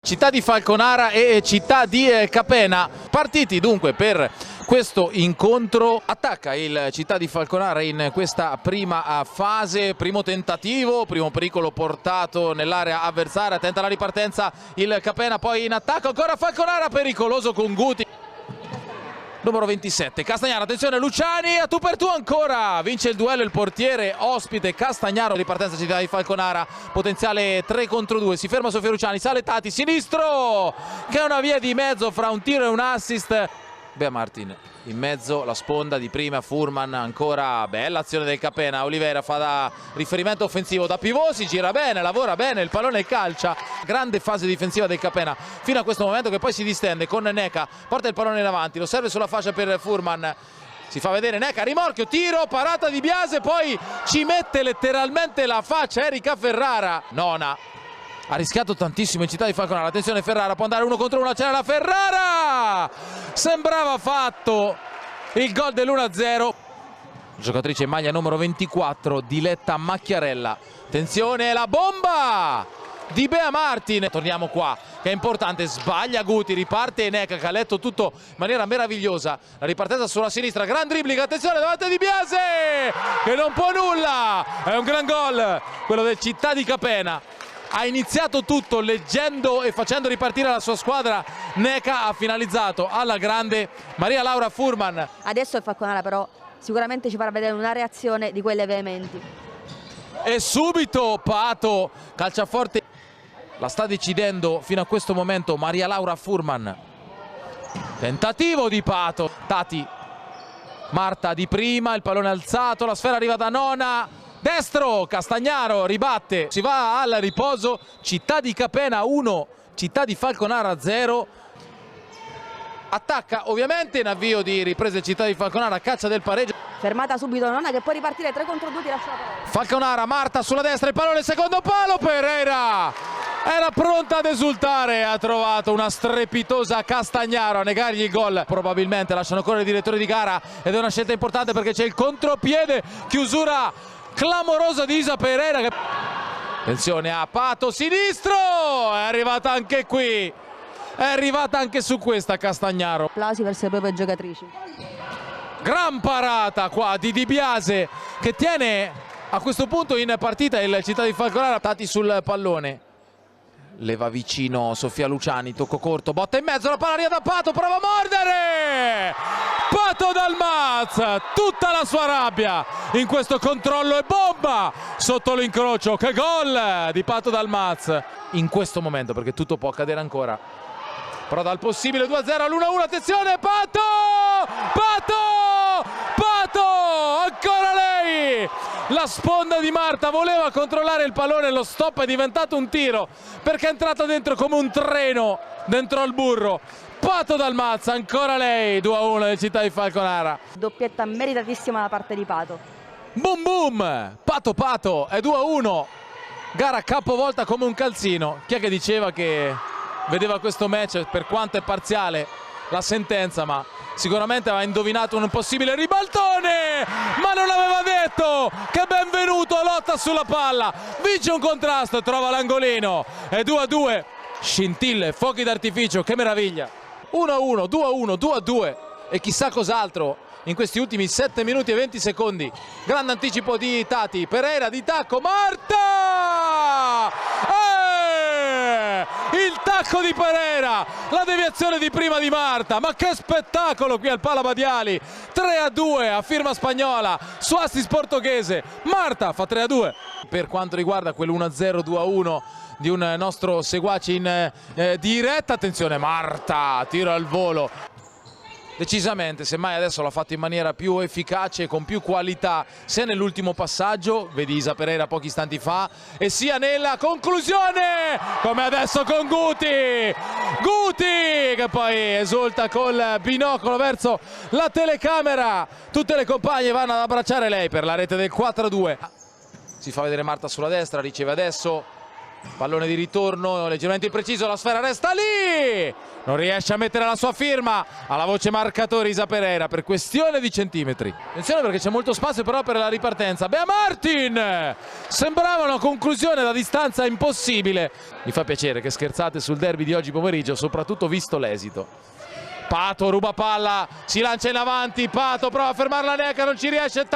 Città di Falconara e Città di Capena, partiti dunque per questo incontro. Attacca il Città di Falconara in questa prima fase, primo tentativo, primo pericolo portato nell'area avversaria, tenta la ripartenza il Capena, poi in attacco ancora Falconara, pericoloso con Guti. Numero 27, Castagnaro, attenzione Luciani, a tu per tu ancora, vince il duello il portiere ospite Castagnaro, ripartenza Città di Falconara, potenziale 3 contro 2, si ferma Sofia Luciani, sale Tati, sinistro, che è una via di mezzo fra un tiro e un assist. Bea Martin in mezzo, la sponda di prima, Furman ancora, bella azione del Capena, Oliveira fa da riferimento offensivo, da pivot si gira bene, lavora bene, il pallone calcia, grande fase difensiva del Capena fino a questo momento che poi si distende con Neca, porta il pallone in avanti, lo serve sulla fascia per Furman, si fa vedere Neca, rimorchio, tiro, parata di Biase, poi ci mette letteralmente la faccia Erika Ferrara, nona. Ha rischiato tantissimo in Città di Falconara, attenzione Ferrara, può andare 1 contro 1, c'era la Ferrara! Sembrava fatto il gol dell'1-0. Giocatrice in maglia numero 24, Diletta Macchiarella. Attenzione, la bomba di Bea Martin. Torniamo qua, che è importante, sbaglia Guti, riparte Neca che ha letto tutto in maniera meravigliosa. La ripartenza sulla sinistra, gran dribbling, attenzione davanti di Biase, che non può nulla. È un gran gol, quello del Città di Capena. Ha iniziato tutto leggendo e facendo ripartire la sua squadra, Neca ha finalizzato alla grande Maria Laura Furman. Adesso il Falconara però sicuramente ci farà vedere una reazione di quelle veementi. E subito Pato, calciaforte, la sta decidendo fino a questo momento Maria Laura Furman. Tentativo di Pato, Tati, Marta di prima, il pallone alzato, la sfera arriva da Nona. Destro, Castagnaro ribatte, si va al riposo, Città di Capena 1, Città di Falconara 0. Attacca ovviamente in avvio di riprese Città di Falconara, caccia del pareggio. Fermata subito Nona che può ripartire 3 contro 2, ti lascia la parola. Falconara, Marta sulla destra, il pallone secondo palo, Pereira era pronta ad esultare, ha trovato una strepitosa Castagnaro a negargli il gol. Probabilmente lasciano correre i direttori di gara ed è una scelta importante perché c'è il contropiede, chiusura clamorosa di Isa Pereira che... Attenzione a Pato, sinistro, è arrivata anche qui, è arrivata anche su questa Castagnaro. Applausi verso le proprie giocatrici. Gran parata qua di Di Biase che tiene a questo punto in partita il Città di Falconara. Tati sul pallone, leva vicino Sofia Luciani, tocco corto, botta in mezzo, la palla arriva da Pato, prova a mordere! Pato Dalmaz, tutta la sua rabbia in questo controllo e bomba sotto l'incrocio, che gol di Pato Dalmaz in questo momento, perché tutto può accadere ancora, però dal possibile 2-0 all'1-1, attenzione Pato! Pato! Pato! Ancora lei! La sponda di Marta voleva controllare il pallone, lo stop è diventato un tiro perché è entrata dentro come un treno dentro al burro. Pato Dalmaz, ancora lei, 2-1 del Città di Falconara. Doppietta meritatissima da parte di Pato. Boom boom! Pato Pato, è 2-1. Gara capovolta come un calzino. Chi è che diceva che vedeva questo match, per quanto è parziale la sentenza, ma sicuramente aveva indovinato un possibile ribaltone, ma non aveva detto che benvenuto a lotta sulla palla. Vince un contrasto, trova l'angolino, è 2-2. Scintille, fuochi d'artificio, che meraviglia. 1-1, 2-1, 2-2 e chissà cos'altro in questi ultimi 7 minuti e 20 secondi. Grande anticipo di Tati, Pereira di tacco, Marta! Il tacco di Pereira, la deviazione di prima di Marta, ma che spettacolo qui al Pala Badiali. 3-2 a firma spagnola su assist portoghese, Marta fa 3-2. Per quanto riguarda quell'1-0, 2-1 di un nostro seguace in diretta, attenzione Marta, tiro al volo. Decisamente, semmai adesso l'ha fatto in maniera più efficace, con più qualità, sia nell'ultimo passaggio, vedi Isa Pereira pochi istanti fa, e sia nella conclusione, come adesso con Guti! Guti che poi esulta col binocolo verso la telecamera, tutte le compagne vanno ad abbracciare lei per la rete del 4-2. Si fa vedere Marta sulla destra, riceve adesso Pallone di ritorno leggermente impreciso, la sfera resta lì, non riesce a mettere la sua firma, alla voce marcatore Isa Pereira per questione di centimetri. Attenzione perché c'è molto spazio però per la ripartenza. Bea Martin, sembrava una conclusione da distanza impossibile. Mi fa piacere che scherzate sul derby di oggi pomeriggio, soprattutto visto l'esito. Pato ruba palla, si lancia in avanti, Pato prova a fermare la Neca, non ci riesce,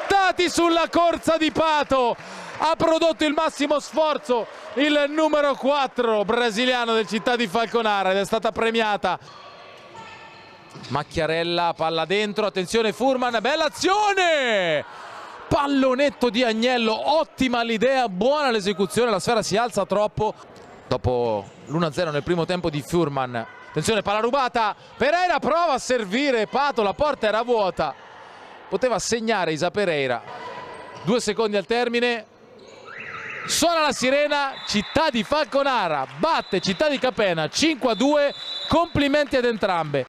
Tati sulla corsa di Pato, ha prodotto il massimo sforzo il numero 4 brasiliano del Città di Falconara ed è stata premiata. Macchiarella, palla dentro, attenzione Furman, bella azione! Pallonetto di Agnello, ottima l'idea, buona l'esecuzione, la sfera si alza troppo. Dopo l'1-0 nel primo tempo di Furman, attenzione palla rubata, Pereira prova a servire Pato, la porta era vuota, poteva segnare Isa Pereira. 2 secondi al termine, suona la sirena, Città di Falconara batte Città di Capena 5-2, complimenti ad entrambe.